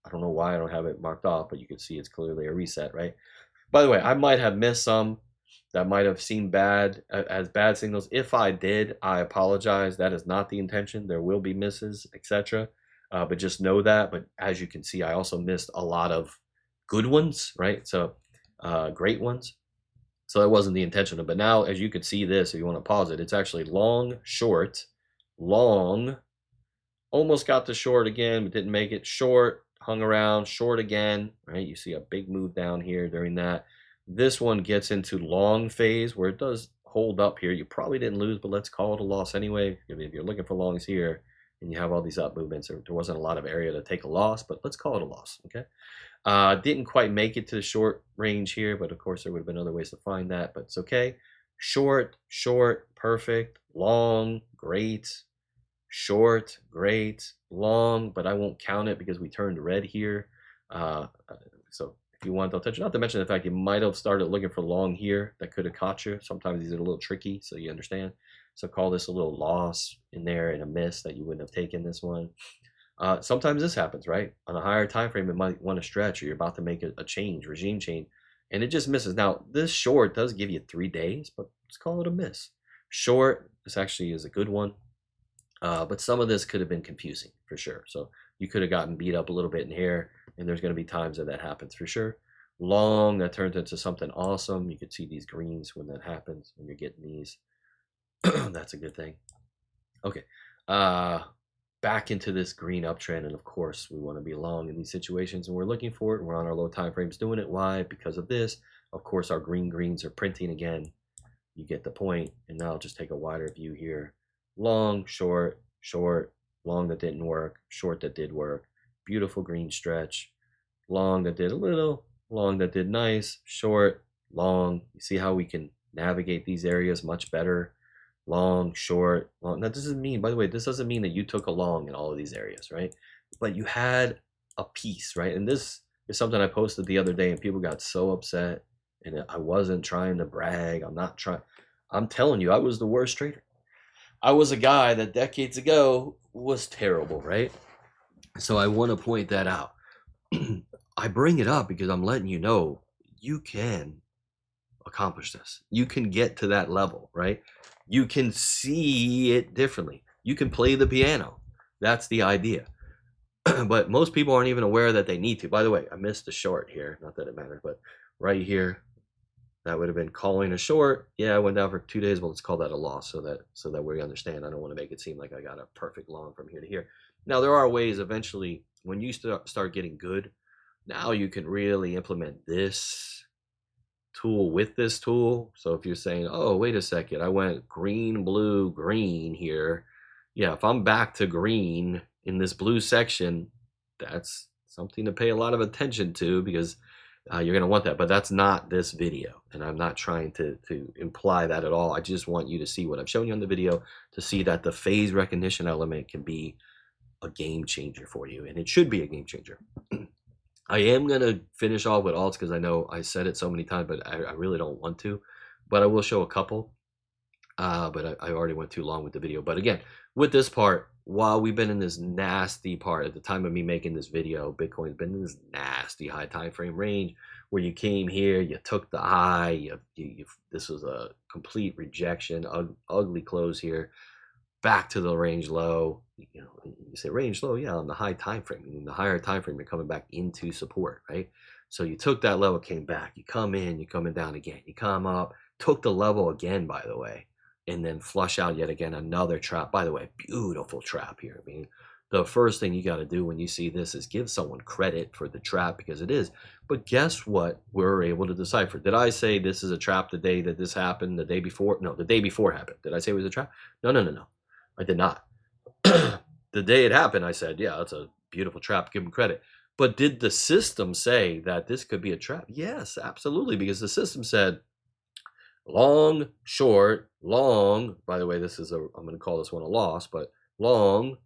I don't know why I don't have it marked off, but you can see it's clearly a reset, right? By the way, I might have missed some that might have seemed bad as bad signals. If I did, I apologize. That is not the intention. There will be misses, etc. But just know that. But as you can see, I also missed a lot of good ones, right? So great ones. So that wasn't the intention. But now, as you can see this, if you want to pause it, it's actually long, short, long, almost got to short again, but didn't make it. Short, hung around, short again, right? You see a big move down here during that. This one gets into long phase where it does hold up here. You probably didn't lose, but let's call it a loss anyway. If you're looking for longs here and you have all these up movements, there wasn't a lot of area to take a loss, but let's call it a loss, okay? Didn't quite make it to the short range here, but of course there would have been other ways to find that, but it's okay. Short, short, perfect. Long, great. Short, great. Long, but I won't count it because we turned red here. So if you want, I'll touch it. Not to mention the fact you might have started looking for long here. That could have caught you. Sometimes these are a little tricky, so you understand. So call this a little loss in there and a miss that you wouldn't have taken this one. Sometimes this happens, right? On a higher time frame, it might want to stretch, or you're about to make a change, regime change, and it just misses. Now, this short does give you 3 days, but let's call it a miss. Short, this actually is a good one. But some of this could have been confusing for sure. So you could have gotten beat up a little bit in here, and there's going to be times that happens for sure. Long, that turns into something awesome. You could see these greens when that happens, when you're getting these. That's a good thing. Okay. Back into this green uptrend, and of course we want to be long in these situations, and we're looking for it. We're on our low time frames doing it. Why? Because of this. Of course, our greens are printing again. You get the point. And now I'll just take a wider view here. Long, short, short, long that didn't work, short that did work. Beautiful green stretch. Long that did a little, long that did nice, short, long. You see how we can navigate these areas much better. long, short, long. That doesn't mean, by the way, this doesn't mean that you took a long in all of these areas, right? But you had a piece, right? And this is something I posted the other day, and people got so upset. And I wasn't trying to brag. I'm not trying. I'm telling you, I was the worst trader. I was a guy that decades ago was terrible, right? So I want to point that out. I bring it up because I'm letting you know you can accomplish this. You can get to that level, right? You can see it differently. You can play the piano. That's the idea. But most people aren't even aware that they need to. By the way, I missed a short here. Not that it matters, but right here, that would have been calling a short. Yeah, I went down for 2 days. Well, let's call that a loss so that we understand. I don't want to make it seem like I got a perfect long from here to here. Now, there are ways eventually when you start getting good, now you can really implement this tool with this tool. So if you're saying, oh, wait a second, I went green, blue, green here. Yeah, if I'm back to green in this blue section, that's something to pay a lot of attention to because you're going to want that. But that's not this video. And I'm not trying to imply that at all. I just want you to see what I've shown you on the video to see that the phase recognition element can be a game changer for you. And it should be a game changer. I am going to finish off with alts because I know I said it so many times, but I really don't want to. But I will show a couple. But I already went too long with the video. But again, with this part, while we've been in this nasty part at the time of me making this video, Bitcoin's been in this nasty high time frame range where you came here, you took the high, this was a complete rejection, ugly close here, back to the range low. You know, you say range low, yeah, on the high time frame. In the higher time frame, you're coming back into support, right? So you took that level, came back. You come in, you're coming down again. You come up, took the level again, by the way, and then flush out yet again another trap. By the way, beautiful trap here. I mean, the first thing you got to do when you see this is give someone credit for the trap because it is. But guess what? We're able to decipher. Did I say this is a trap the day that this happened? The day before? No, the day before happened. Did I say it was a trap? No, no, no, no. I did not. The day it happened, I said, yeah, that's a beautiful trap. Give them credit. But did the system say that this could be a trap? Yes, absolutely, because the system said long, short, long. By the way, I'm going to call this one a loss, but long,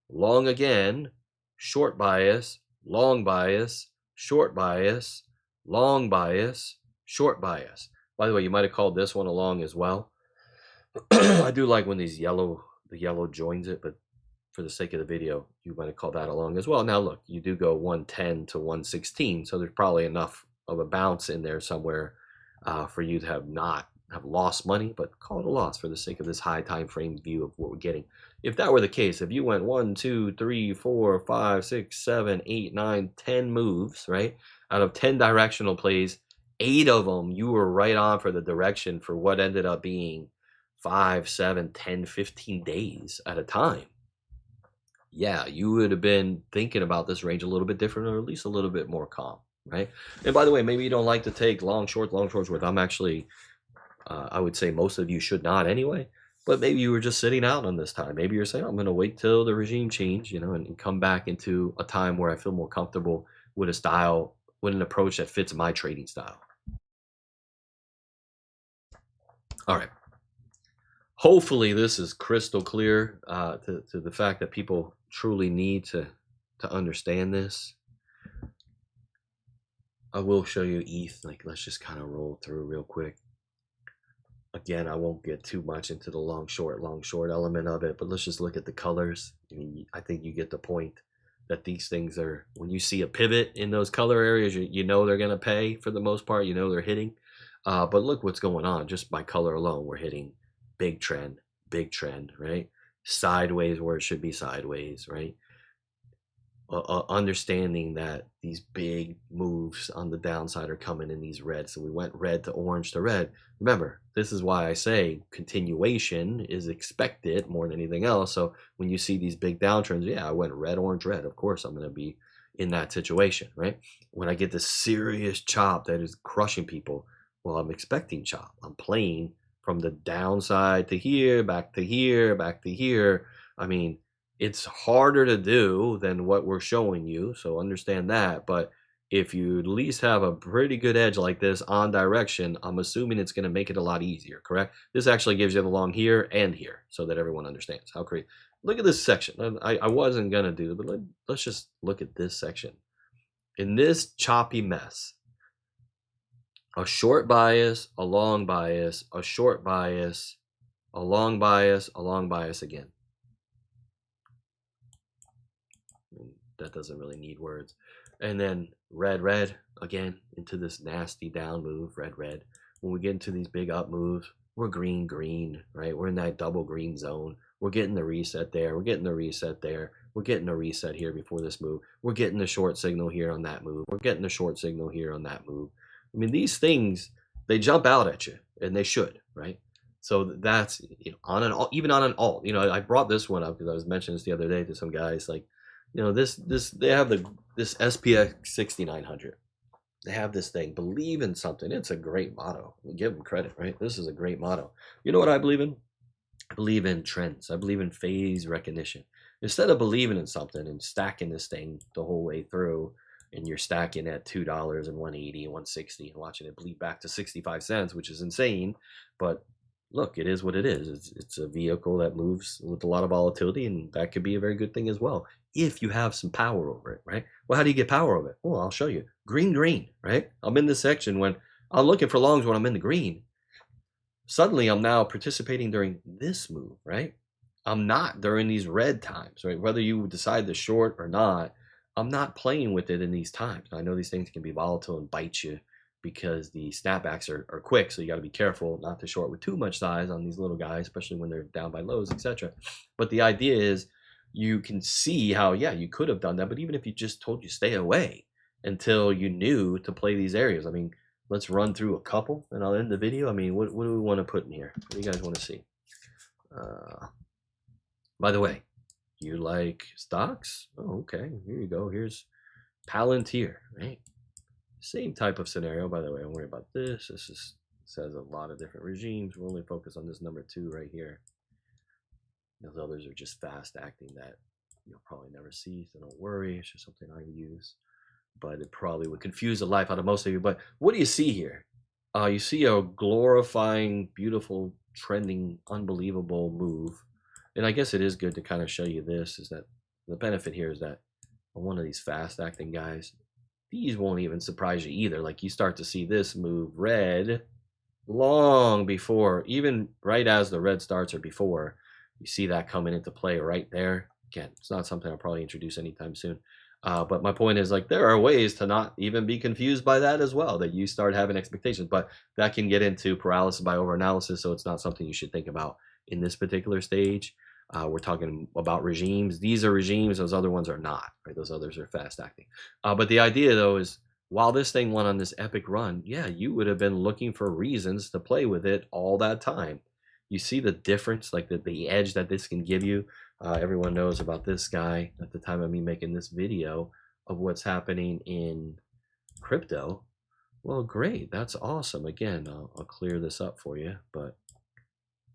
long again, short bias, long bias, short bias, long bias, short bias. By the way, you might have called this one a long as well. I do like when the yellow joins it, but for the sake of the video, you might have called that along as well. Now look, you do go 110 to 116, so there's probably enough of a bounce in there somewhere for you to not have lost money, but call it a loss for the sake of this high time frame view of what we're getting. If that were the case, if you went 1, 2, 3, 4, 5, 6, 7, 8, 9, 10 moves, right? Out of 10 directional plays, 8 of them you were right on for the direction for what ended up being 5, 7, 10, 15 days at a time. Yeah, you would have been thinking about this range a little bit different, or at least a little bit more calm, right? And by the way, maybe you don't like to take long, short, short. I'm actually, I would say most of you should not anyway, but maybe you were just sitting out on this time. Maybe you're saying, I'm going to wait till the regime change, and come back into a time where I feel more comfortable with a style, with an approach that fits my trading style. All right. Hopefully this is crystal clear to the fact that people truly need to understand this. I will show you ETH. Let's just kind of roll through real quick. Again, I won't get too much into the long short element of it, but let's just look at the colors. I think you get the point that these things are, when you see a pivot in those color areas, you know they're going to pay for the most part. They're hitting. But look what's going on just by color alone. We're hitting big trend, right? Sideways where it should be sideways, right? Understanding that these big moves on the downside are coming in these reds. So we went red to orange to red. Remember, this is why I say continuation is expected more than anything else. So when you see these big downtrends, yeah, I went red, orange, red. Of course, I'm going to be in that situation, right? When I get the serious chop that is crushing people, well, I'm expecting chop. I'm playing from the downside to here, back to here, back to here. I mean, it's harder to do than what we're showing you, so understand that. But if you at least have a pretty good edge like this on direction, I'm assuming it's going to make it a lot easier, correct? This actually gives you the long here and here so that everyone understands how crazy. Look at this section. I wasn't going to do it, but let's just look at this section. In this choppy mess, a short bias, a long bias, a short bias, a long bias, a long bias again. That doesn't really need words. And then red, red again into this nasty down move, red, red. When we get into these big up moves, we're green, green, right? We're in that double green zone. We're getting the reset there. We're getting the reset there. We're getting a reset here before this move. We're getting the short signal here on that move. We're getting the short signal here on that move. I mean, these things, they jump out at you, and they should, right? So that's, you know, on an even on an alt. You know, I brought this one up because I was mentioning this the other day to some guys. Like, you know, this they have this SPX 6900. They have this thing. Believe in something. It's a great motto. Give them credit, right? This is a great motto. You know what I believe in? I believe in trends. I believe in phase recognition. Instead of believing in something and stacking this thing the whole way through, and you're stacking at $2 and 180 and 160 and watching it bleed back to 65 cents, which is insane. But look, it is what it is. It's a vehicle that moves with a lot of volatility, and that could be a very good thing as well if you have some power over it, right? Well, how do you get power over it? Well, I'll show you. Green, green, right? I'm in this section when I'm looking for longs when I'm in the green. Suddenly, I'm now participating during this move, right? I'm not during these red times, right? Whether you decide to short or not, I'm not playing with it in these times. I know these things can be volatile and bite you because the snapbacks are quick, so you got to be careful not to short with too much size on these little guys, especially when they're down by lows, etc. But the idea is you can see how, yeah, you could have done that, but even if you just told you stay away until you knew to play these areas. I mean, let's run through a couple and I'll end the video. I mean, what do we want to put in here? What do you guys want to see? By the way, you like stocks? Oh, okay. Here you go. Here's Palantir, right? Same type of scenario, by the way. Don't worry about this. This says a lot of different regimes. We're only focused on this number 2 right here. Those others are just fast acting that you'll probably never see, so don't worry. It's just something I use. But it probably would confuse the life out of most of you. But what do you see here? You see a glorifying, beautiful, trending, unbelievable move. And I guess it is good to kind of show you this, is that the benefit here is that on one of these fast acting guys, these won't even surprise you either. Like you start to see this move red long before, even right as the red starts or before, you see that coming into play right there. Again, it's not something I'll probably introduce anytime soon. But my point is, like, there are ways to not even be confused by that as well, that you start having expectations, but that can get into paralysis by overanalysis, so it's not something you should think about in this particular stage. We're talking about regimes. These are regimes. Those other ones are not, right? Those others are fast acting. But the idea, though, is while this thing went on this epic run, yeah, you would have been looking for reasons to play with it all that time. You see the difference, like the edge that this can give you. Everyone knows about this guy at the time of me making this video of what's happening in crypto. Well, great. That's awesome. Again, I'll clear this up for you. But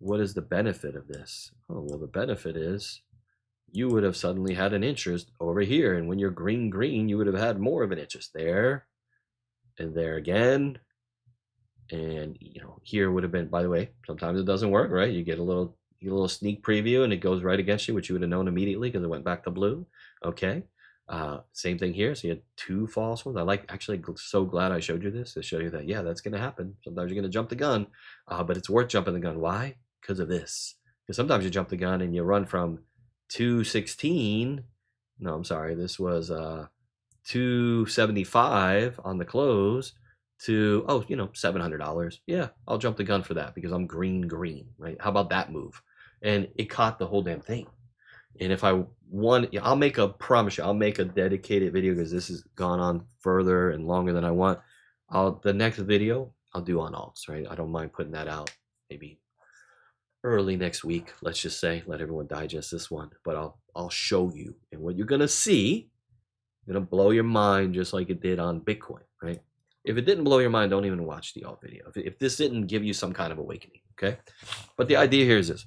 what is the benefit of this? Oh, well, the benefit is you would have suddenly had an interest over here. And when you're green, green, you would have had more of an interest there and there again. And, you know, here would have been, by the way, sometimes it doesn't work, right? You get a little sneak preview and it goes right against you, which you would have known immediately because it went back to blue. Okay. Same thing here. So you had 2 false ones. Actually so glad I showed you this to show you that, yeah, that's going to happen. Sometimes you're going to jump the gun, but it's worth jumping the gun. Why? Because of this. Because sometimes you jump the gun and you run from 216. No, I'm sorry. This was 275 on the close to, oh, you know, $700. Yeah, I'll jump the gun for that because I'm green, green, right? How about that move? And it caught the whole damn thing. And if I want, I'll make a promise you, I'll make a dedicated video because this has gone on further and longer than I want. The next video I'll do on alts, right? I don't mind putting that out maybe early next week. Let's just say, let everyone digest this one. But I'll show you, and what you're gonna see, gonna blow your mind just like it did on Bitcoin, right? If it didn't blow your mind, don't even watch the alt video. If this didn't give you some kind of awakening, okay? But the idea here is this.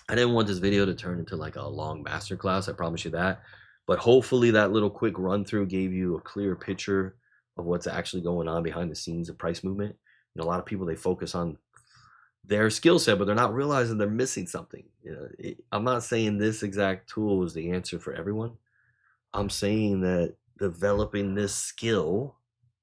I didn't want this video to turn into like a long masterclass, I promise you that. But hopefully that little quick run through gave you a clear picture of what's actually going on behind the scenes of price movement. You know, a lot of people, they focus on their skill set, but they're not realizing they're missing something. You know, I'm not saying this exact tool is the answer for everyone. I'm saying that developing this skill,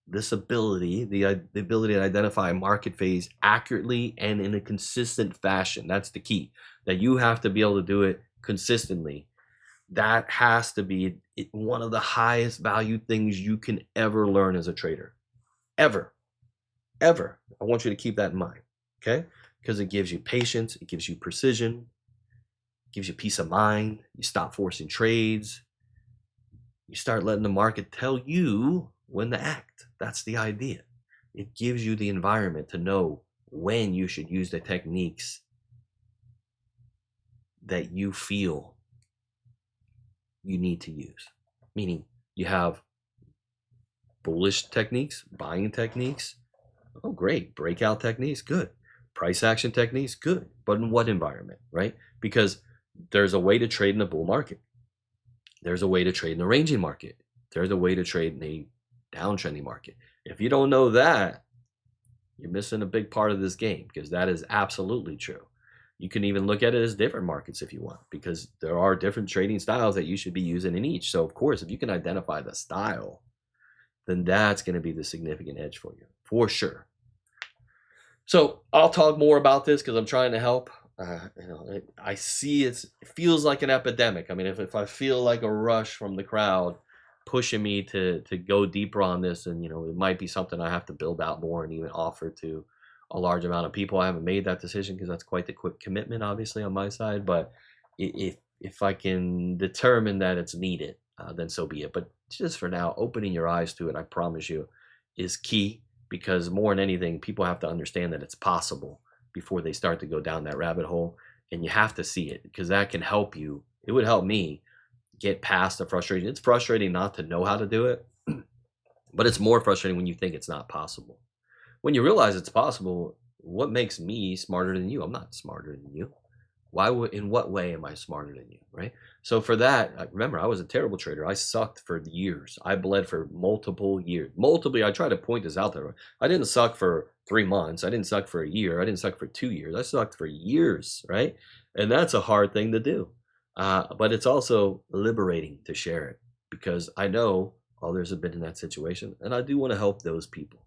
this ability, the ability to identify a market phase accurately and in a consistent fashion, that's the key. That you have to be able to do it consistently. That has to be one of the highest value things you can ever learn as a trader. Ever. Ever. I want you to keep that in mind. Okay? Because it gives you patience, it gives you precision, it gives you peace of mind. You stop forcing trades. You start letting the market tell you when to act. That's the idea. It gives you the environment to know when you should use the techniques that you feel you need to use. Meaning you have bullish techniques, buying techniques. Oh, great. Breakout techniques, good. Price action techniques, good. But in what environment, right? Because there's a way to trade in a bull market. There's a way to trade in a ranging market. There's a way to trade in a downtrending market. If you don't know that, you're missing a big part of this game, because that is absolutely true. You can even look at it as different markets if you want, because there are different trading styles that you should be using in each. So of course, if you can identify the style, then that's going to be the significant edge for you, for sure. So I'll talk more about this because I'm trying to help. You know, I see it feels like an epidemic. I mean, if I feel like a rush from the crowd pushing me to go deeper on this, and you know, it might be something I have to build out more and even offer to a large amount of people. I haven't made that decision because that's quite the quick commitment, obviously, on my side. But if I can determine that it's needed, then so be it. But just for now, opening your eyes to it, I promise you, is key, because more than anything, people have to understand that it's possible before they start to go down that rabbit hole. And you have to see it, because that can help you. It would help me get past the frustration. It's frustrating not to know how to do it, but it's more frustrating when you think it's not possible. When you realize it's possible, what makes me smarter than you? I'm not smarter than you. In what way am I smarter than you, right? So for that, remember, I was a terrible trader. I sucked for years. I bled for multiple years. I try to point this out there. I didn't suck for 3 months. I didn't suck for a year. I didn't suck for 2 years. I sucked for years, right? And that's a hard thing to do. But it's also liberating to share it, because I know others have been in that situation, and I do want to help those people.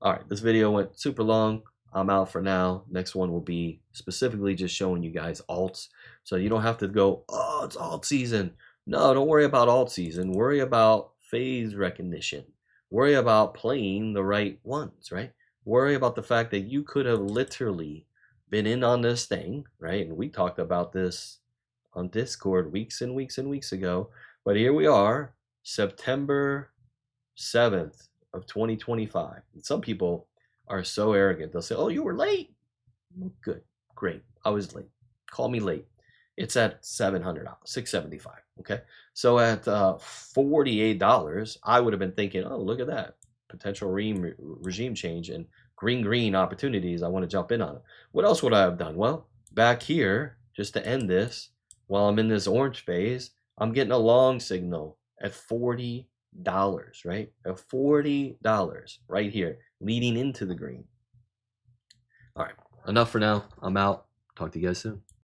All right, this video went super long. I'm out for now. Next one will be specifically just showing you guys alts, so you don't have to go, oh, it's alt season. No, don't worry about alt season. Worry about phase recognition. Worry about playing the right ones, right? Worry about the fact that you could have literally been in on this thing, right? And we talked about this on Discord weeks and weeks and weeks ago. But here we are, September 7th of 2025. And some people are so arrogant. They'll say, oh, you were late. Good, great. I was late. Call me late. It's at $700, $675. Okay. So at $48, I would have been thinking, oh, look at that. Potential regime change and green opportunities. I want to jump in on it. What else would I have done? Well, back here, just to end this, while I'm in this orange phase, I'm getting a long signal at $40, right? At $40 right here, leading into the green. All right, enough for now. I'm out. Talk to you guys soon.